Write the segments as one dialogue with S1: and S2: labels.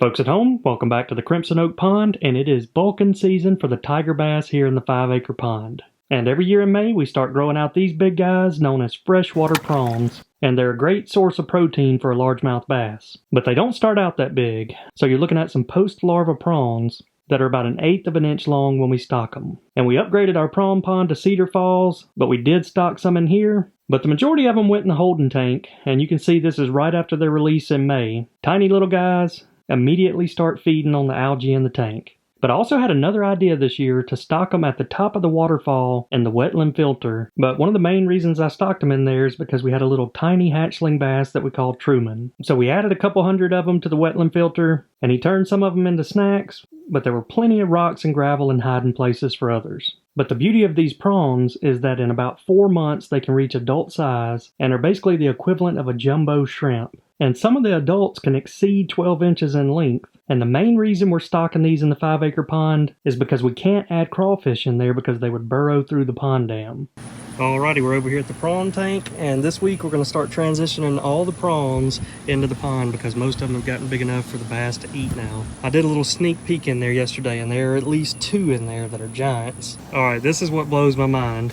S1: Folks at home, welcome back to the Crimson Oak Pond, and it is bulking season for the tiger bass here in the 5-acre pond. And every year in May, we start growing out these big guys known as freshwater prawns, and they're a great source of protein for a largemouth bass. But they don't start out that big, so you're looking at some post-larva prawns that are about 1/8 of an inch long when we stock them. And we upgraded our prawn pond to Cedar Falls, but we did stock some in here. But the majority of them went in the holding tank, and you can see this is right after their release in May. Tiny little guys immediately start feeding on the algae in the tank. But I also had another idea this year to stock them at the top of the waterfall in the wetland filter. But one of the main reasons I stocked them in there is because we had a little tiny hatchling bass that we called Truman. So we added a couple hundred of them to the wetland filter, and he turned some of them into snacks, but there were plenty of rocks and gravel and hiding places for others. But the beauty of these prawns is that in about 4 months they can reach adult size and are basically the equivalent of a jumbo shrimp. And some of the adults can exceed 12 inches in length. And the main reason we're stocking these in the 5-acre pond is because we can't add crawfish in there because they would burrow through the pond dam. Alrighty, we're over here at the prawn tank, and this week we're going to start transitioning all the prawns into the pond because most of them have gotten big enough for the bass to eat now. I did a little sneak peek in there yesterday, and there are at least 2 in there that are giants. Alright, this is what blows my mind.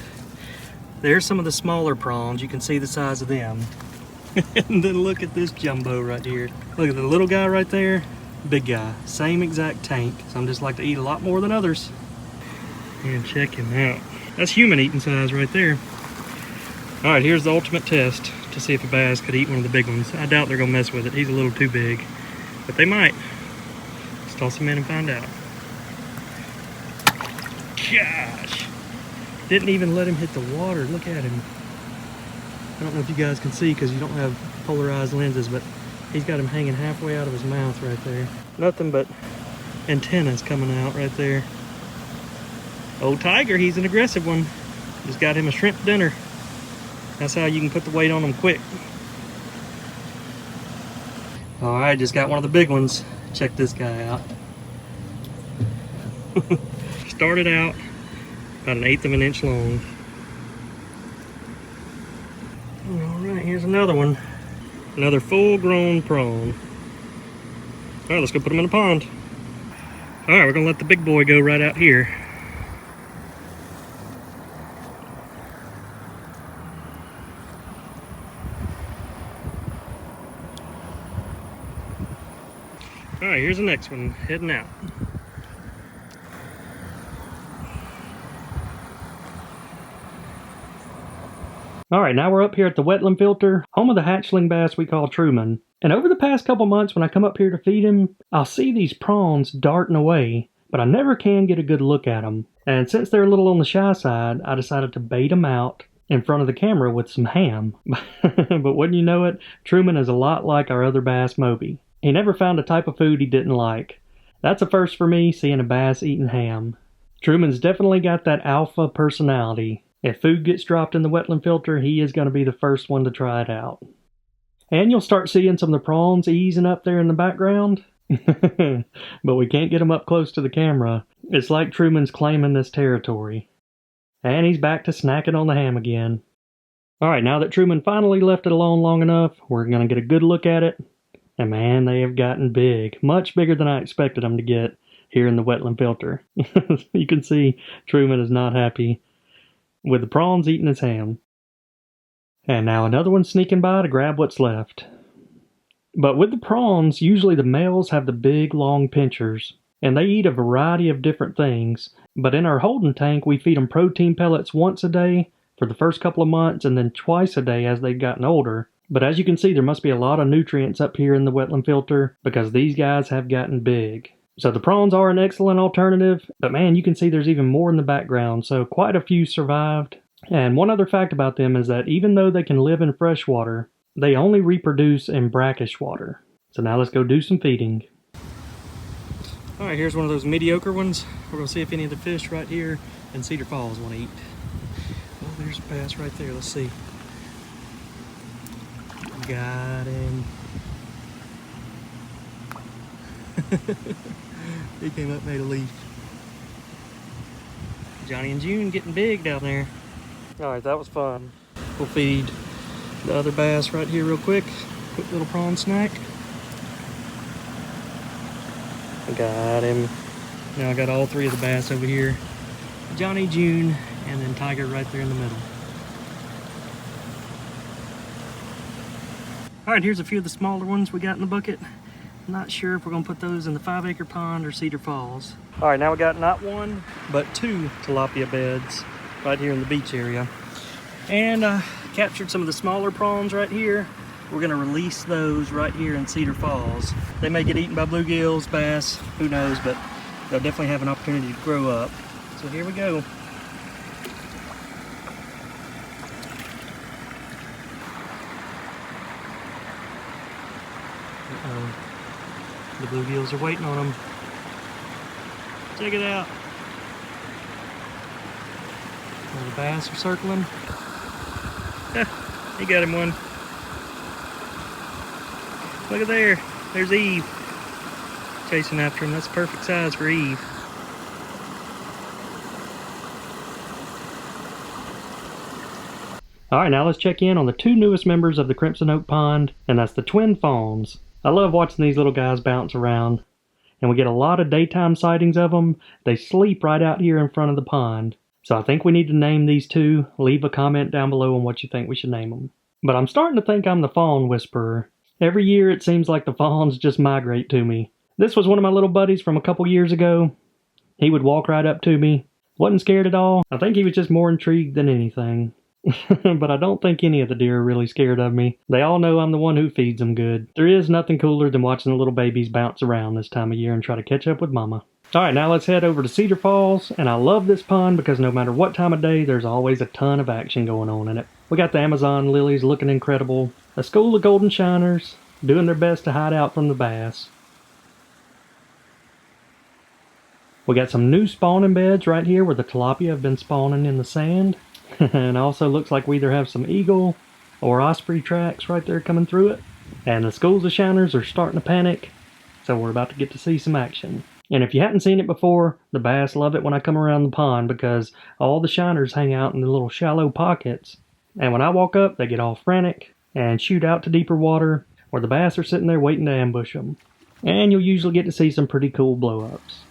S1: There's some of the smaller prawns. You can see the size of them. And then look at this jumbo right here. Look at the little guy right there, big guy, same exact tank. Some just like to eat a lot more than others. And check him out. That's human eating size right there. All right, here's the ultimate test to see if a bass could eat one of the big ones. I doubt they're gonna mess with it. He's a little too big, but they might. Let's toss him in and find out. Gosh, didn't even let him hit the water. Look at him. I don't know if you guys can see because you don't have polarized lenses, but he's got him hanging halfway out of his mouth right there. Nothing but antennas coming out right there. Old tiger, he's an aggressive one. Just got him a shrimp dinner. That's how you can put the weight on them quick. All right, just got one of the big ones. Check this guy out. Started out about 1/8 of an inch long. Alright, here's another one. Another full-grown prawn. Alright, let's go put them in the pond. Alright, we're going to let the big boy go right out here. Alright, here's the next one, heading out. Alright, now we're up here at the wetland filter, home of the hatchling bass we call Truman. And over the past couple months when I come up here to feed him, I'll see these prawns darting away, but I never can get a good look at them. And since they're a little on the shy side, I decided to bait them out in front of the camera with some ham. But wouldn't you know it, Truman is a lot like our other bass, Moby. He never found a type of food he didn't like. That's a first for me, seeing a bass eating ham. Truman's definitely got that alpha personality. If food gets dropped in the wetland filter, he is going to be the first one to try it out. And you'll start seeing some of the prawns easing up there in the background. But we can't get them up close to the camera. It's like Truman's claiming this territory. And he's back to snacking on the ham again. Alright, now that Truman finally left it alone long enough, we're going to get a good look at it. And man, they have gotten big. Much bigger than I expected them to get here in the wetland filter. You can see Truman is not happy with the prawns eating his ham. And now another one sneaking by to grab what's left. But with the prawns, usually the males have the big long pinchers, and they eat a variety of different things. But in our holding tank, we feed them protein pellets once a day for the first couple of months, and then twice a day as they've gotten older. But as you can see, there must be a lot of nutrients up here in the wetland filter because these guys have gotten big. So the prawns are an excellent alternative, but man, you can see there's even more in the background, so quite a few survived. And one other fact about them is that even though they can live in fresh water, they only reproduce in brackish water. So now let's go do some feeding. Alright, here's one of those mediocre ones. We're going to see if any of the fish right here in Cedar Falls want to eat. Oh, there's a bass right there, let's see. Got him. He came up and made a leaf. Johnny and June getting big down there. Alright, that was fun. We'll feed the other bass right here real quick. Quick little prawn snack. I got him. Now I got all three of the bass over here. Johnny, June, and then Tiger right there in the middle. All right, here's a few of the smaller ones we got in the bucket. Not sure if we're gonna put those in the 5 acre pond or Cedar Falls. All right, now we got not one, but 2 tilapia beds right here in the beach area. And captured some of the smaller prawns right here. We're gonna release those right here in Cedar Falls. They may get eaten by bluegills, bass, who knows, but they'll definitely have an opportunity to grow up. So here we go. The bluegills are waiting on them. Check it out. The bass are circling. He got him one. Look at there. There's Eve. Chasing after him. That's perfect size for Eve. Alright, now let's check in on the 2 newest members of the Crimson Oak Pond, and that's the twin fawns. I love watching these little guys bounce around, and we get a lot of daytime sightings of them. They sleep right out here in front of the pond. So I think we need to name these 2. Leave a comment down below on what you think we should name them. But I'm starting to think I'm the fawn whisperer. Every year it seems like the fawns just migrate to me. This was one of my little buddies from a couple years ago. He would walk right up to me. Wasn't scared at all. I think he was just more intrigued than anything. But I don't think any of the deer are really scared of me. They all know I'm the one who feeds them good. There is nothing cooler than watching the little babies bounce around this time of year and try to catch up with mama. Alright, now let's head over to Cedar Falls, and I love this pond because no matter what time of day, there's always a ton of action going on in it. We got the Amazon lilies looking incredible, a school of golden shiners doing their best to hide out from the bass. We got some new spawning beds right here where the tilapia have been spawning in the sand. And also looks like we either have some eagle or osprey tracks right there coming through it. And the schools of shiners are starting to panic, so we're about to get to see some action. And if you hadn't seen it before, the bass love it when I come around the pond because all the shiners hang out in the little shallow pockets. And when I walk up, they get all frantic and shoot out to deeper water where the bass are sitting there waiting to ambush them. And you'll usually get to see some pretty cool blow-ups.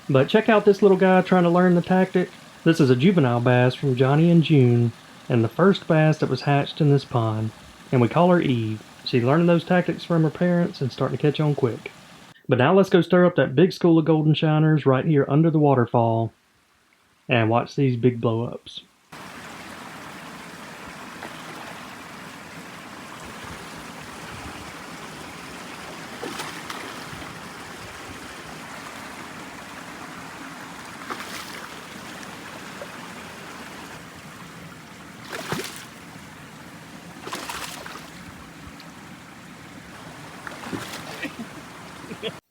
S1: But check out this little guy trying to learn the tactic. This is a juvenile bass from Johnny and June, and the first bass that was hatched in this pond. And we call her Eve. She's learning those tactics from her parents and starting to catch on quick. But now let's go stir up that big school of golden shiners right here under the waterfall and watch these big blow-ups.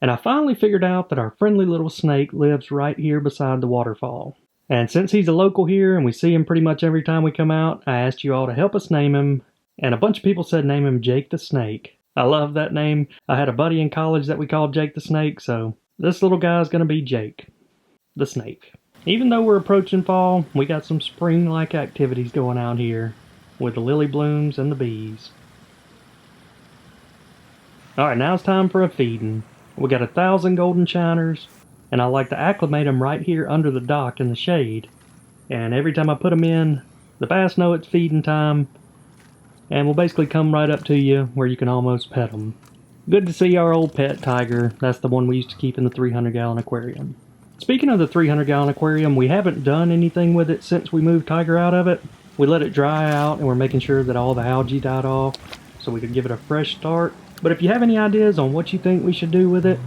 S1: And I finally figured out that our friendly little snake lives right here beside the waterfall. And since he's a local here and we see him pretty much every time we come out, I asked you all to help us name him. And a bunch of people said name him Jake the Snake. I love that name. I had a buddy in college that we called Jake the Snake, so this little guy's gonna be Jake the Snake. Even though we're approaching fall, we got some spring-like activities going out here with the lily blooms and the bees. Alright, now it's time for a feeding. We got 1,000 golden shiners, and I like to acclimate them right here under the dock in the shade. And every time I put them in, the bass know it's feeding time, and will basically come right up to you where you can almost pet them. Good to see our old pet Tiger. That's the one we used to keep in the 300-gallon aquarium. Speaking of the 300-gallon aquarium, we haven't done anything with it since we moved Tiger out of it. We let it dry out, and we're making sure that all the algae died off so we could give it a fresh start. But if you have any ideas on what you think we should do with it,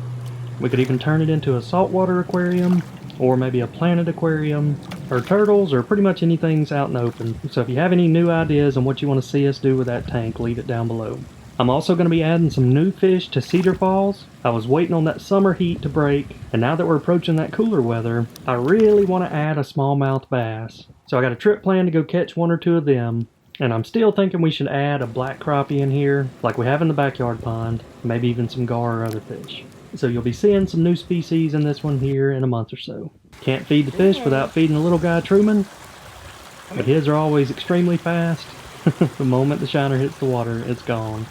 S1: we could even turn it into a saltwater aquarium, or maybe a planted aquarium, or turtles, or pretty much anything's out in the open. So if you have any new ideas on what you want to see us do with that tank, leave it down below. I'm also going to be adding some new fish to Cedar Falls. I was waiting on that summer heat to break, and now that we're approaching that cooler weather, I really want to add a smallmouth bass. So I got a trip planned to go catch 1 or 2 of them. And I'm still thinking we should add a black crappie in here, like we have in the backyard pond, maybe even some gar or other fish. So you'll be seeing some new species in this one here in a month or so. Can't feed the fish without feeding the little guy Truman, but his are always extremely fast. The moment the shiner hits the water, it's gone.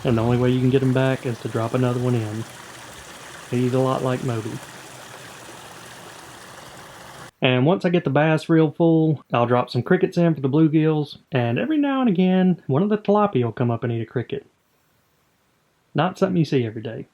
S1: And the only way you can get him back is to drop another one in. He's a lot like Moby. And once I get the bass real full, I'll drop some crickets in for the bluegills, and every now and again, one of the tilapia will come up and eat a cricket. Not something you see every day.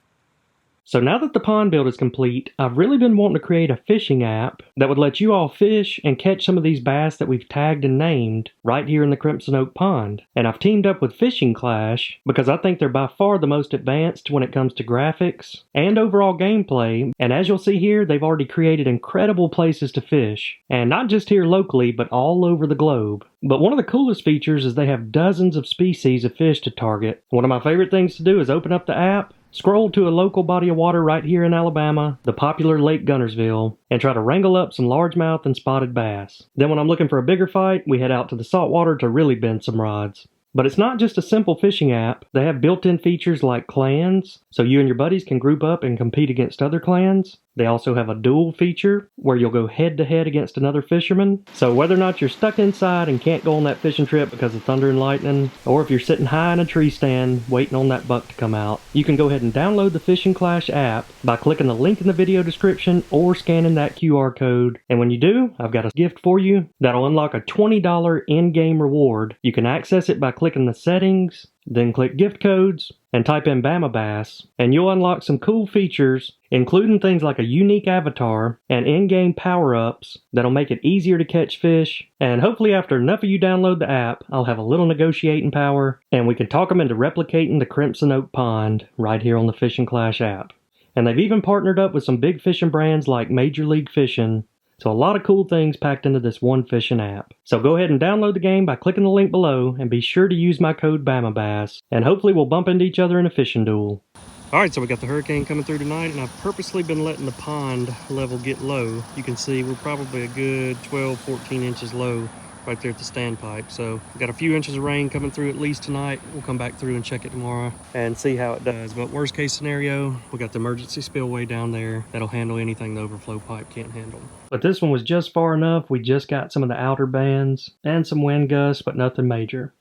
S1: So now that the pond build is complete, I've really been wanting to create a fishing app that would let you all fish and catch some of these bass that we've tagged and named right here in the Crimson Oak Pond. And I've teamed up with Fishing Clash because I think they're by far the most advanced when it comes to graphics and overall gameplay. And as you'll see here, they've already created incredible places to fish. And not just here locally, but all over the globe. But one of the coolest features is they have dozens of species of fish to target. One of my favorite things to do is open up the app, scroll to a local body of water right here in Alabama, the popular Lake Guntersville, and try to wrangle up some largemouth and spotted bass. Then when I'm looking for a bigger fight, we head out to the saltwater to really bend some rods. But it's not just a simple fishing app. They have built-in features like clans, so you and your buddies can group up and compete against other clans. They also have a duel feature, where you'll go head-to-head against another fisherman. So whether or not you're stuck inside and can't go on that fishing trip because of thunder and lightning, or if you're sitting high in a tree stand waiting on that buck to come out, you can go ahead and download the Fishing Clash app by clicking the link in the video description or scanning that QR code. And when you do, I've got a gift for you that'll unlock a $20 in-game reward. You can access it by clicking the settings, then click gift codes, and type in Bama Bass, and you'll unlock some cool features, including things like a unique avatar and in-game power-ups that'll make it easier to catch fish. And hopefully after enough of you download the app, I'll have a little negotiating power, and we can talk them into replicating the Crimson Oak Pond right here on the Fishing Clash app. And they've even partnered up with some big fishing brands like Major League Fishing. So a lot of cool things packed into this one fishing app. So go ahead and download the game by clicking the link below, and be sure to use my code BAMABASS, and hopefully we'll bump into each other in a fishing duel. Alright, so we got the hurricane coming through tonight, and I've purposely been letting the pond level get low. You can see we're probably a good 12-14 inches low right there at the standpipe. So we've got a few inches of rain coming through at least tonight. We'll come back through and check it tomorrow and see how it does. But worst case scenario, we got the emergency spillway down there that'll handle anything the overflow pipe can't handle. But this one was just far enough. We just got some of the outer bands and some wind gusts, but nothing major.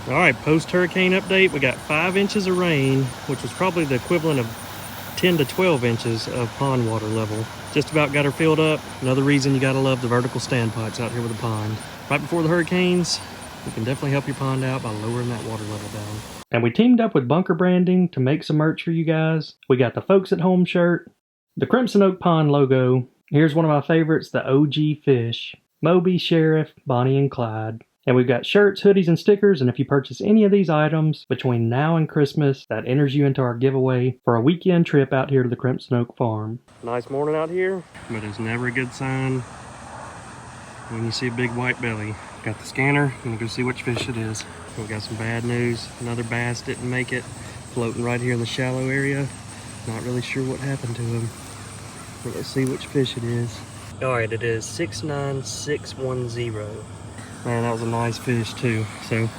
S1: All right, post-hurricane update. We got 5 inches of rain, which was probably the equivalent of 10 to 12 inches of pond water level. Just about got her filled up. Another reason you gotta love the vertical standpipes out here with the pond. Right before the hurricanes, we can definitely help your pond out by lowering that water level down. And we teamed up with Bunker Branding to make some merch for you guys. We got the Folks at Home shirt, the Crimson Oak Pond logo. Here's one of my favorites, the OG fish, Moby, Sheriff, Bonnie, and Clyde. And we've got shirts, hoodies, and stickers, and if you purchase any of these items between now and Christmas, that enters you into our giveaway for a weekend trip out here to the Crimson Oak Farm. Nice morning out here, but it's never a good sign when you see a big white belly. Got the scanner, I'm gonna go see which fish it is. We got some bad news. Another bass didn't make it, floating right here in the shallow area. Not really sure what happened to him, but let's see which fish it is. All right, it is 69610. Man, that was a nice fish too. So,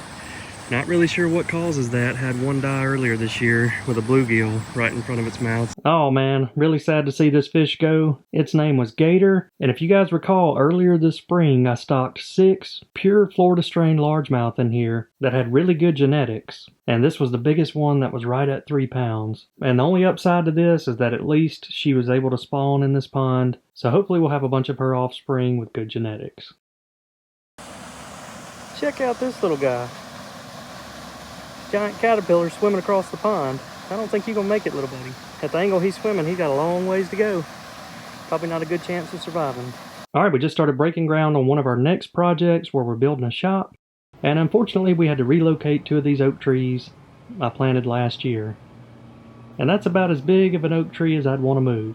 S1: not really sure what causes that. Had one die earlier this year with a bluegill right in front of its mouth. Oh man, really sad to see this fish go. Its name was Gator, and if you guys recall, earlier this spring I stocked 6 pure Florida strain largemouth in here that had really good genetics. And this was the biggest one that was right at 3 pounds. And the only upside to this is that at least she was able to spawn in this pond. So hopefully we'll have a bunch of her offspring with good genetics. Check out this little guy. Giant caterpillar swimming across the pond. I don't think he's gonna make it, little buddy. At the angle he's swimming, he's got a long ways to go. Probably not a good chance of surviving. All right, we just started breaking ground on one of our next projects where we're building a shop. And unfortunately, we had to relocate 2 of these oak trees I planted last year. And that's about as big of an oak tree as I'd want to move.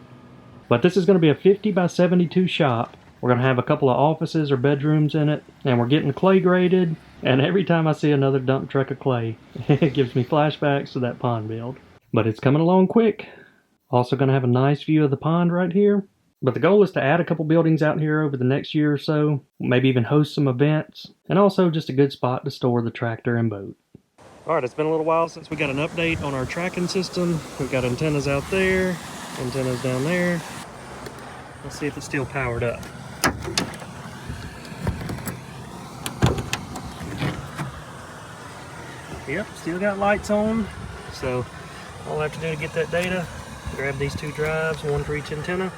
S1: But this is gonna be a 50 by 72 shop. We're going to have a couple of offices or bedrooms in it, and we're getting clay graded, and every time I see another dump truck of clay, it gives me flashbacks to that pond build. But it's coming along quick. Also going to have a nice view of the pond right here. But the goal is to add a couple buildings out here over the next year or so, maybe even host some events, and also just a good spot to store the tractor and boat. Alright, it's been a little while since we got an update on our tracking system. We've got antennas out there, antennas down there. Let's see if it's still powered up. Yep, still got lights on, So all I have to do to get that data, grab these 2 drives, 1 for each antenna,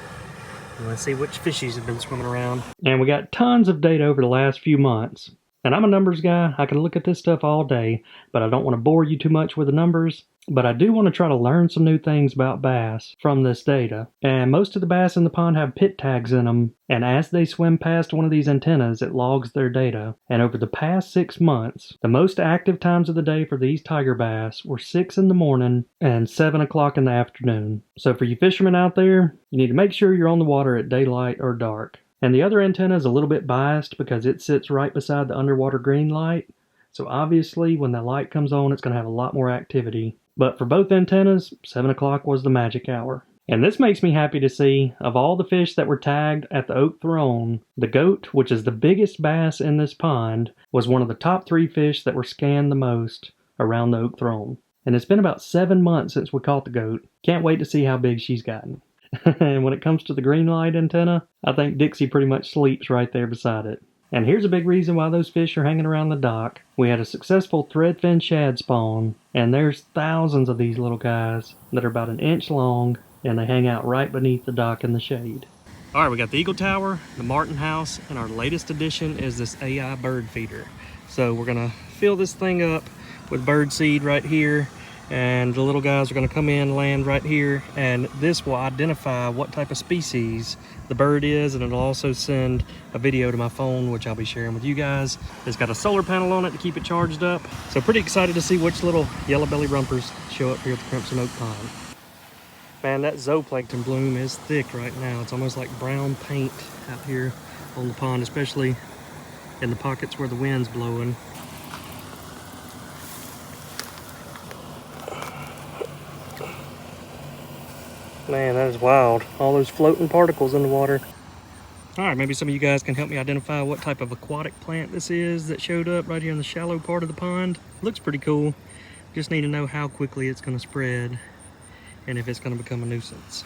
S1: and let's see which fishies have been swimming around. And we got tons of data over the last few months. And I'm a numbers guy. I can look at this stuff all day, but I don't want to bore you too much with the numbers. But I do want to try to learn some new things about bass from this data. And most of the bass in the pond have pit tags in them, and as they swim past one of these antennas, it logs their data. And over the past 6 months, the most active times of the day for these tiger bass were 6 in the morning and 7 o'clock in the afternoon. So for you fishermen out there, you need to make sure you're on the water at daylight or dark. And the other antenna is a little bit biased because it sits right beside the underwater green light. So obviously when that light comes on, it's going to have a lot more activity. But for both antennas, 7 o'clock was the magic hour. And this makes me happy to see, of all the fish that were tagged at the Oak Throne, the goat, which is the biggest bass in this pond, was one of the top 3 fish that were scanned the most around the Oak Throne. And it's been about 7 months since we caught the goat. Can't wait to see how big she's gotten. And when it comes to the green light antenna, I think Dixie pretty much sleeps right there beside it. And here's a big reason why those fish are hanging around the dock. We had a successful threadfin shad spawn, and there's thousands of these little guys that are about 1 inch long, and they hang out right beneath the dock in the shade. Alright, we got the Eagle Tower, the Martin House, and our latest addition is this AI bird feeder. So we're going to fill this thing up with bird seed right here, and the little guys are going to come in, land right here, and this will identify what type of species the bird is, and it'll also send a video to my phone, which I'll be sharing with you guys. It's got a solar panel on it to keep it charged up. So pretty excited to see which little yellow belly rumpers show up here at the Crimson Oak Pond. Man, that zooplankton bloom is thick right now. It's almost like brown paint out here on the pond, especially in the pockets where the wind's blowing. Man, that is wild. All those floating particles in the water. All right, maybe some of you guys can help me identify what type of aquatic plant this is that showed up right here in the shallow part of the pond. Looks pretty cool. Just need to know how quickly it's going to spread and if it's going to become a nuisance.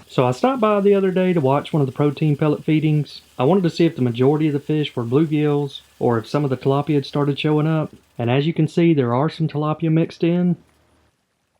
S1: So I stopped by the other day to watch one of the protein pellet feedings. I wanted to see if the majority of the fish were bluegills or if some of the tilapia had started showing up. And as you can see, there are some tilapia mixed in.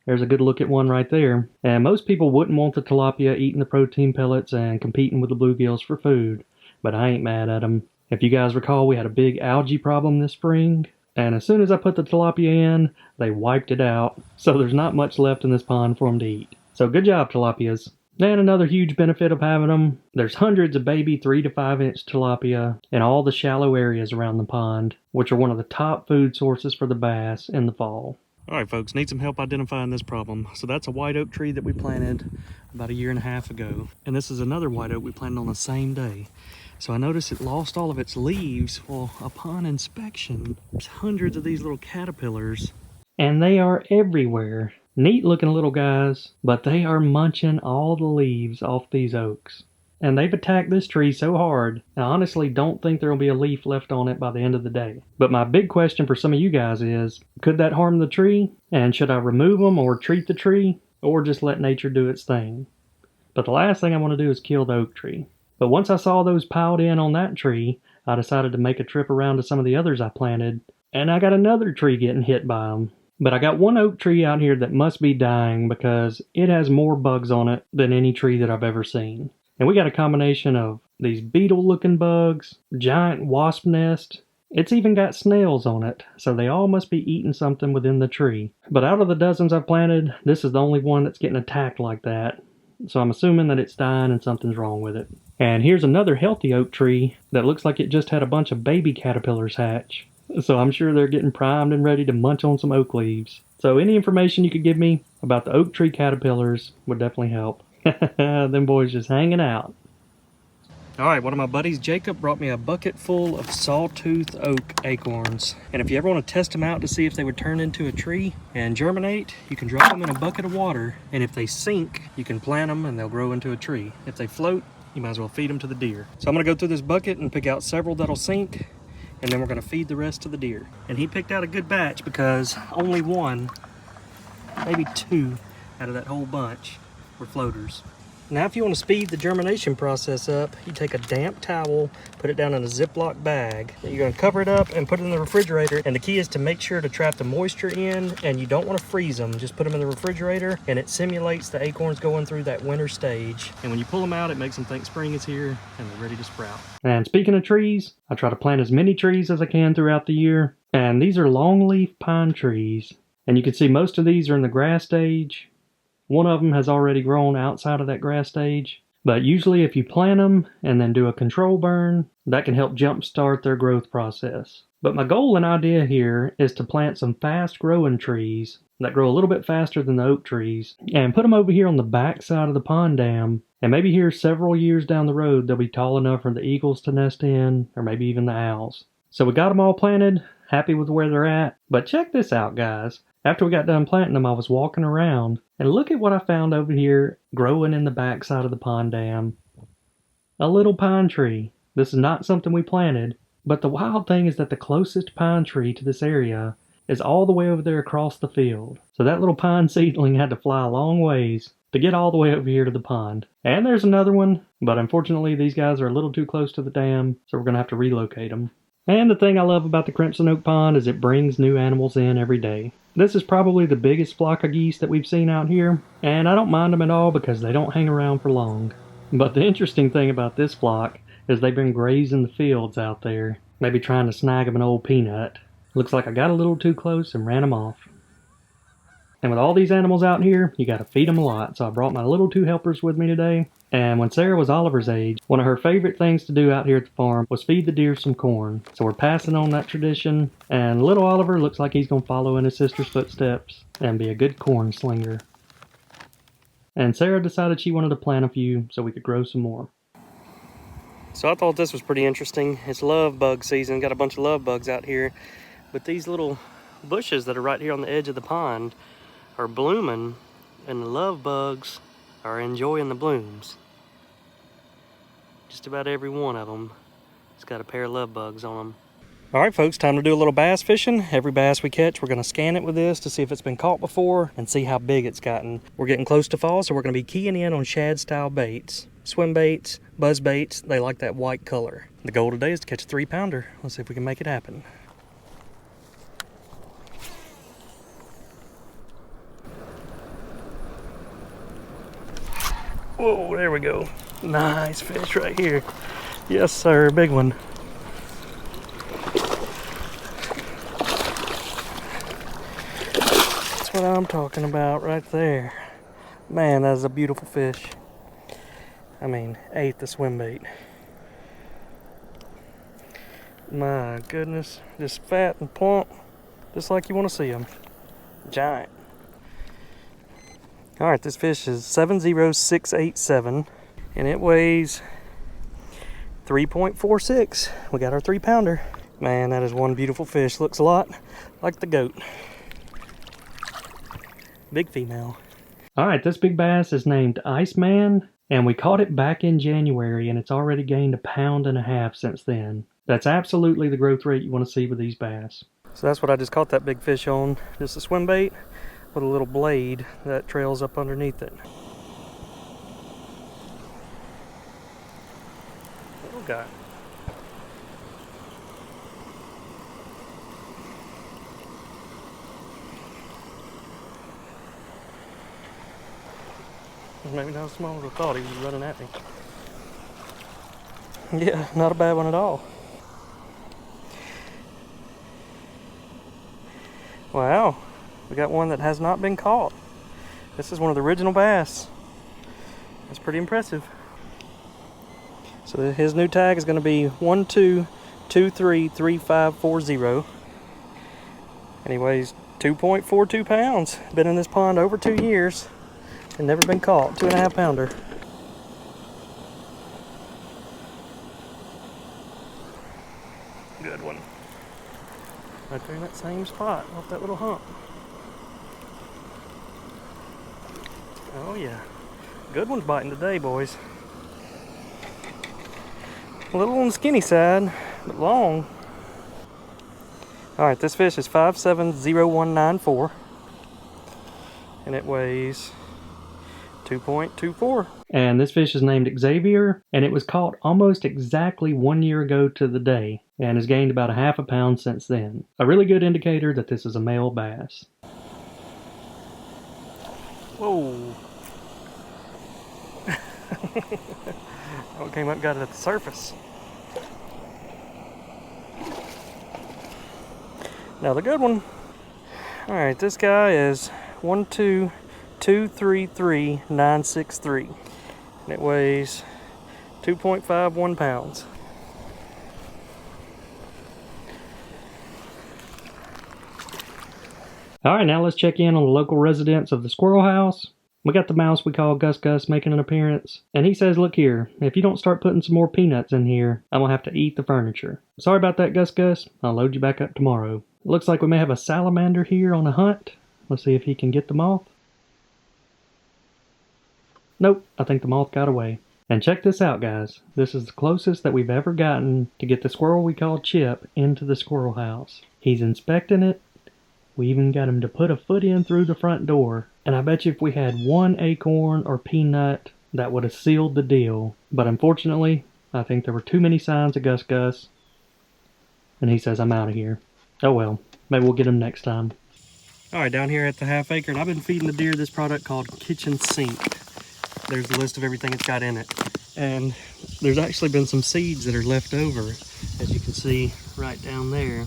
S1: There's a good look at one right there. And most people wouldn't want the tilapia eating the protein pellets and competing with the bluegills for food, but I ain't mad at them. If you guys recall, we had a big algae problem this spring, and as soon as I put the tilapia in, they wiped it out, so there's not much left in this pond for them to eat. So good job, tilapias. And another huge benefit of having them, there's hundreds of baby 3 to 5 inch tilapia in all the shallow areas around the pond, which are one of the top food sources for the bass in the fall. Alright folks, need some help identifying this problem. So that's a white oak tree that we planted about 1.5 years ago. And this is another white oak we planted on the same day. So I noticed it lost all of its leaves. Well, upon inspection, there's hundreds of these little caterpillars. And they are everywhere. Neat looking little guys, but they are munching all the leaves off these oaks. And they've attacked this tree so hard, I honestly don't think there will be a leaf left on it by the end of the day. But my big question for some of you guys is, could that harm the tree? And should I remove them or treat the tree? Or just let nature do its thing? But the last thing I want to do is kill the oak tree. But once I saw those piled in on that tree, I decided to make a trip around to some of the others I planted, and I got another tree getting hit by them. But I got one oak tree out here that must be dying because it has more bugs on it than any tree that I've ever seen. And we got a combination of these beetle-looking bugs, giant wasp nest. It's even got snails on it, so they all must be eating something within the tree. But out of the dozens I've planted, this is the only one that's getting attacked like that. So I'm assuming that it's dying and something's wrong with it. And here's another healthy oak tree that looks like it just had a bunch of baby caterpillars hatch. So I'm sure they're getting primed and ready to munch on some oak leaves. So any information you could give me about the oak tree caterpillars would definitely help. Them boys just hanging out. Alright, one of my buddies, Jacob, brought me a bucket full of sawtooth oak acorns. And if you ever want to test them out to see if they would turn into a tree and germinate, you can drop them in a bucket of water. And if they sink, you can plant them and they'll grow into a tree. If they float, you might as well feed them to the deer. So I'm going to go through this bucket and pick out several that'll sink. And then we're going to feed the rest to the deer. And he picked out a good batch because only one, maybe 2 out of that whole bunch were floaters. Now if you want to speed the germination process up, you take a damp towel, put it down in a Ziploc bag. You're going to cover it up and put it in the refrigerator. And the key is to make sure to trap the moisture in, and you don't want to freeze them. Just put them in the refrigerator and it simulates the acorns going through that winter stage. And when you pull them out, it makes them think spring is here and they're ready to sprout. And speaking of trees, I try to plant as many trees as I can throughout the year. And these are longleaf pine trees. And you can see most of these are in the grass stage. One of them has already grown outside of that grass stage. But usually if you plant them and then do a control burn, that can help jumpstart their growth process. But my goal and idea here is to plant some fast growing trees that grow a little bit faster than the oak trees and put them over here on the back side of the pond dam. And maybe here several years down the road, they'll be tall enough for the eagles to nest in, or maybe even the owls. So we got them all planted, happy with where they're at. But check this out, guys. After we got done planting them, I was walking around, and look at what I found over here growing in the backside of the pond dam. A little pine tree. This is not something we planted, but the wild thing is that the closest pine tree to this area is all the way over there across the field. So that little pine seedling had to fly a long ways to get all the way over here to the pond. And there's another one, but unfortunately these guys are a little too close to the dam, so we're going to have to relocate them. And the thing I love about the Crimson Oak Pond is it brings new animals in every day. This is probably the biggest flock of geese that we've seen out here, and I don't mind them at all because they don't hang around for long. But the interesting thing about this flock is they've been grazing the fields out there, maybe trying to snag them an old peanut. Looks like I got a little too close and ran them off. And with all these animals out here, you gotta feed them a lot, so I brought my little 2 helpers with me today. And when Sarah was Oliver's age, one of her favorite things to do out here at the farm was feed the deer some corn. So we're passing on that tradition, and little Oliver looks like he's gonna follow in his sister's footsteps and be a good corn slinger. And Sarah decided she wanted to plant a few so we could grow some more. So I thought this was pretty interesting. It's love bug season, got a bunch of love bugs out here. But these little bushes that are right here on the edge of the pond are blooming, and the love bugs are enjoying the blooms. Just about every one of them has got a pair of love bugs on them. All right, folks, time to do a little bass fishing. Every bass we catch, we're gonna scan it with this to see if it's been caught before and see how big it's gotten. We're getting close to fall, so we're gonna be keying in on shad style baits. Swim baits, buzz baits, they like that white color. The goal today is to catch a 3-pounder. Let's see if we can make it happen. Whoa, there we go. Nice fish right here. Yes, sir, big one. That's what I'm talking about right there. Man, that is a beautiful fish. I mean, ate the swim bait. My goodness, just fat and plump, just like you want to see them. Giant. All right, this fish is 70687, and it weighs 3.46. We got our 3-pounder. Man, that is one beautiful fish. Looks a lot like the goat. Big female. All right, this big bass is named Iceman, and we caught it back in January, and it's already gained 1.5 pounds since then. That's absolutely the growth rate you want to see with these bass. So that's what I just caught that big fish on. Just a swim bait with a little blade that trails up underneath it. Little guy. Maybe not as small as I thought. He was running at me. Yeah, not a bad one at all. Wow. We got one that has not been caught. This is one of the original bass. That's pretty impressive. So his new tag is going to be 12233540. And he weighs 2.42 pounds. Been in this pond over 2 years and never been caught. 2.5 pounder. Good one. Right there in that same spot, off that little hump. Oh yeah, good one's biting today, boys. A little on the skinny side, but long. All right, this fish is 570194, and it weighs
S2: 2.24.
S1: And this fish is named Xavier, and it was caught almost exactly 1 year ago to the day, and has gained about a half a pound since then. A really good indicator that this is a male bass.
S2: Whoa. Oh, it came up, got it at the surface. Another good one. All right, this guy is 12233,963, and it weighs 2.51 pounds.
S1: All right, now let's check in on the local residents of the squirrel house. We got the mouse we call Gus Gus making an appearance, and he says, look here, if you don't start putting some more peanuts in here, I'm gonna have to eat the furniture. Sorry about that, Gus Gus. I'll load you back up tomorrow. It looks like we may have a salamander here on a hunt. Let's see if he can get the moth. Nope, I think the moth got away. And check this out, guys. This is the closest that we've ever gotten to get the squirrel we call Chip into the squirrel house. He's inspecting it. We even got him to put a foot in through the front door. And I bet you if we had one acorn or peanut, that would have sealed the deal. But unfortunately, I think there were too many signs of Gus Gus. And he says, I'm out of here. Oh well, maybe we'll get him next time. Alright, down here at the half acre, and I've been feeding the deer this product called Kitchen Sink. There's the list of everything it's got in it. And there's actually been some seeds that are left over, as you can see right down there.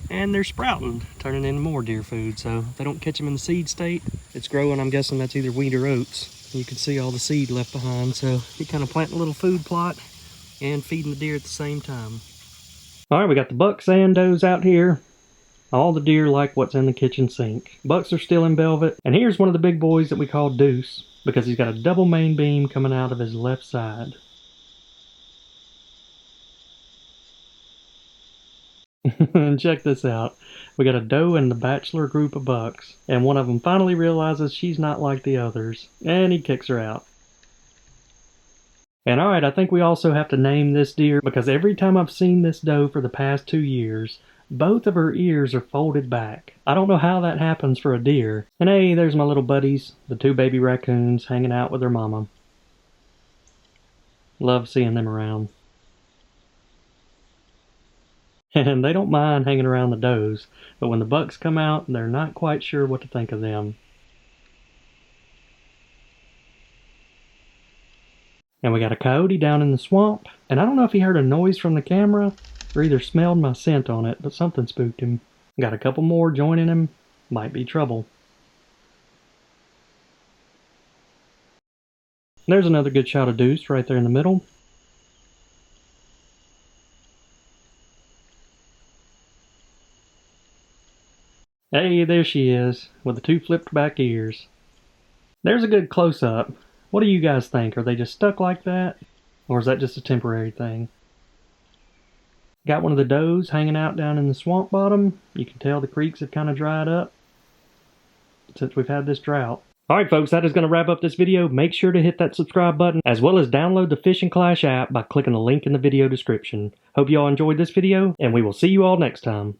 S1: And they're sprouting, turning into more deer food. So if they don't catch them in the seed state, it's growing. I'm guessing that's either wheat or oats. You can see all the seed left behind. So you kind of plant a little food plot and feeding the deer at the same time. All right, we got the bucks and does out here. All the deer like what's in the kitchen sink. Bucks are still in velvet. And here's one of the big boys that we call Deuce, because he's got a double main beam coming out of his left side. And check this out. We got a doe and the bachelor group of bucks, and one of them finally realizes she's not like the others, and he kicks her out. And alright, I think we also have to name this deer, because every time I've seen this doe for the past 2 years, both of her ears are folded back. I don't know how that happens for a deer. And hey, there's my little buddies, the 2 baby raccoons hanging out with their mama. Love seeing them around. And they don't mind hanging around the does, but when the bucks come out, they're not quite sure what to think of them. And we got a coyote down in the swamp, and I don't know if he heard a noise from the camera, or either smelled my scent on it, but something spooked him. Got a couple more joining him. Might be trouble. There's another good shot of Deuce right there in the middle. Hey, there she is, with the 2 flipped back ears. There's a good close-up. What do you guys think? Are they just stuck like that? Or is that just a temporary thing? Got one of the does hanging out down in the swamp bottom. You can tell the creeks have kind of dried up since we've had this drought. Alright folks, that is going to wrap up this video. Make sure to hit that subscribe button, as well as download the Fishing Clash app by clicking the link in the video description. Hope you all enjoyed this video, and we will see you all next time.